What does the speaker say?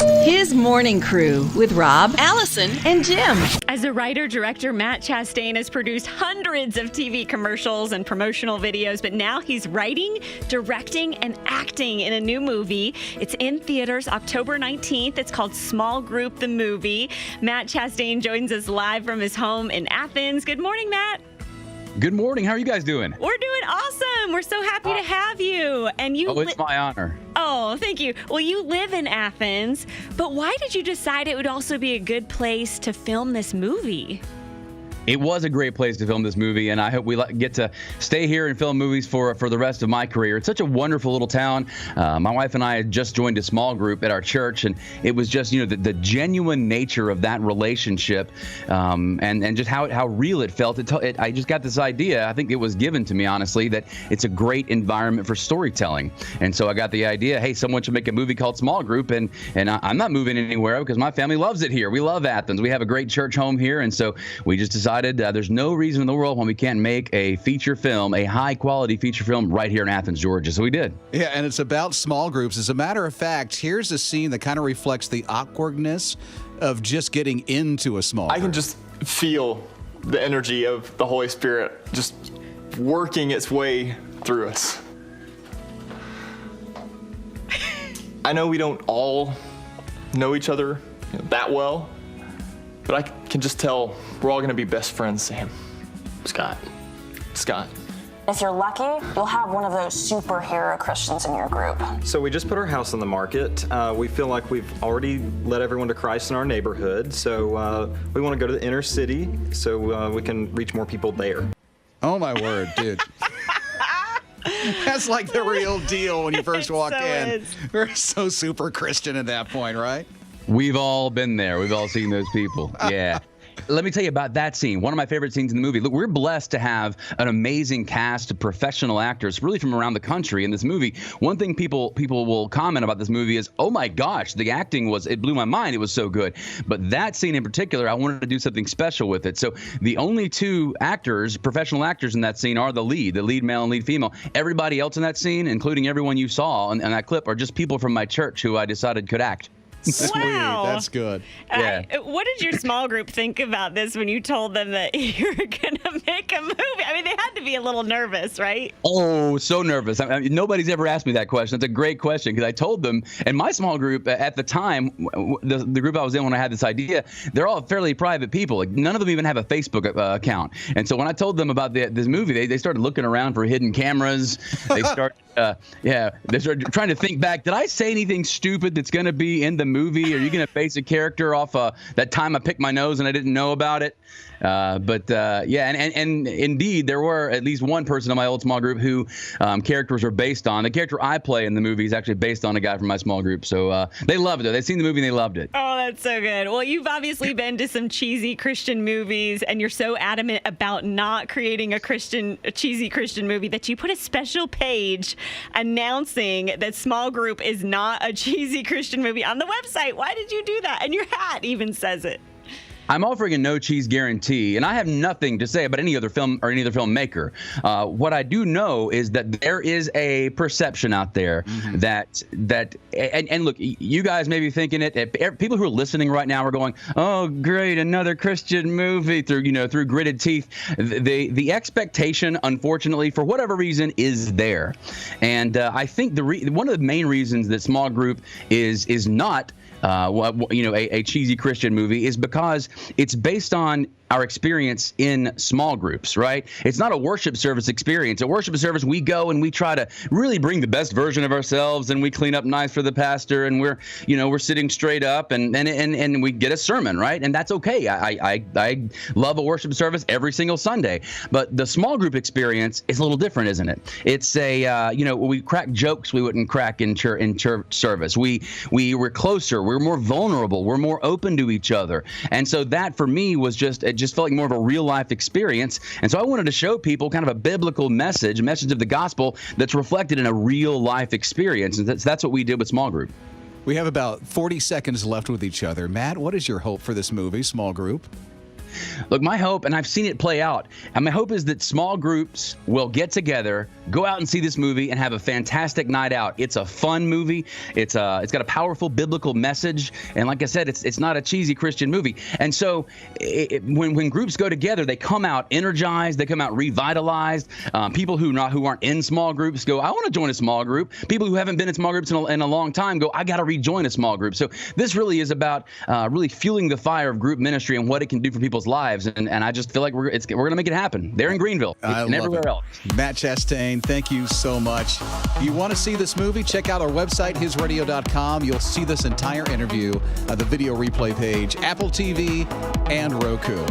His morning crew with Rob, Allison, and Jim. As a writer-director, Matt Chastain has produced hundreds of TV commercials and promotional videos, but now he's writing, directing, and acting in a new movie. It's in theaters October 19th. It's called Small Group, the movie. Matt Chastain joins us live from his home in Athens. Good morning, Matt. Good morning. How are you guys doing? We're doing awesome. We're so happy to have you. And you. It's my honor. Oh, thank you. Well, you live in Athens, but why did you decide it would also be a good place to film this movie? It was a great place to film this movie, and I hope we get to stay here and film movies for the rest of my career. It's such a wonderful little town. My wife and I had just joined a small group at our church, and it was just, the genuine nature of that relationship, and just how real it felt. I just got this idea. I think it was given to me, honestly, that it's a great environment for storytelling. And so I got the idea, hey, someone should make a movie called Small Group, and I'm not moving anywhere because my family loves it here. We love Athens. We have a great church home here, and so we just decided there's no reason in the world when we can't make a feature film, a high-quality feature film right here in Athens, Georgia. So we did. Yeah, and it's about small groups. As a matter of fact, here's a scene that kind of reflects the awkwardness of just getting into a small group. I can just feel the energy of the Holy Spirit just working its way through us. I know we don't all know each other that well, but I can just tell we're all going to be best friends, Sam. Scott. If you're lucky, you'll have one of those superhero Christians in your group. So we just put our house on the market. We feel like we've already led everyone to Christ in our neighborhood. So we want to go to the inner city so we can reach more people there. Oh, my word, dude. That's like the real deal when you first walk in. We're so super Christian at that point, right? We've all been there. We've all seen those people. Yeah. Let me tell you about that scene. One of my favorite scenes in the movie. Look, we're blessed to have an amazing cast of professional actors, really from around the country in this movie. One thing people will comment about this movie is, oh my gosh, the acting it blew my mind. It was so good. But that scene in particular, I wanted to do something special with it. So the only two actors, professional actors in that scene are the lead male and lead female. Everybody else in that scene, including everyone you saw in that clip, are just people from my church who I decided could act. Sweet, wow. That's good. Yeah. What did your small group think about this when you told them that you were going to make a movie? I mean, they had to be a little nervous, right? Oh, so nervous. I mean, nobody's ever asked me that question. It's a great question because I told them, and my small group at the time, the group I was in when I had this idea, they're all fairly private people. Like, none of them even have a Facebook account. And so when I told them about this movie, they started looking around for hidden cameras. They started, they started trying to think back. Did I say anything stupid that's going to be in the movie? Are you going to base a character off that time I picked my nose and I didn't know about it? And indeed, there were at least one person in my old small group who characters were based on. The character I play in the movie is actually based on a guy from my small group. So they loved it. They've seen the movie and they loved it. Oh, that's so good. Well, you've obviously been to some cheesy Christian movies, and you're so adamant about not creating a cheesy Christian movie that you put a special page announcing that Small Group is not a cheesy Christian movie on the website. Why did you do that? And your hat even says it. I'm offering a no cheese guarantee, and I have nothing to say about any other film or any other filmmaker. What I do know is that there is a perception out there that look, you guys may be thinking it. People who are listening right now are going, "Oh, great, another Christian movie," through gritted teeth. The expectation, unfortunately, for whatever reason, is there, and I think one of the main reasons that Small Group is not a cheesy Christian movie is because it's based on our experience in small groups, right? It's not a worship service experience. At worship service, we go and we try to really bring the best version of ourselves, and we clean up nice for the pastor, and we're sitting straight up, and we get a sermon, right? And that's okay. I love a worship service every single Sunday. But the small group experience is a little different, isn't it? It's we crack jokes we wouldn't crack in church service. We're closer. We're more vulnerable. We're more open to each other. And so that for me was it just felt like more of a real life experience. And so I wanted to show people kind of a biblical message, a message of the gospel that's reflected in a real life experience. And that's what we did with Small Group. We have about 40 seconds left with each other. Matt, what is your hope for this movie, Small Group? Look, my hope, and I've seen it play out, and my hope is that small groups will get together, go out and see this movie, and have a fantastic night out. It's a fun movie. It's got a powerful biblical message, and like I said, it's not a cheesy Christian movie. And so, when groups go together, they come out energized, they come out revitalized. People who aren't in small groups go, I want to join a small group. People who haven't been in small groups in a long time go, I got to rejoin a small group. So this really is about really fueling the fire of group ministry and what it can do for people's lives. And I just feel like we're going to make it happen. They're in Greenville and everywhere else. Matt Chastain, thank you so much. You want to see this movie? Check out our website, hisradio.com. You'll see this entire interview, the video replay page, Apple TV, and Roku.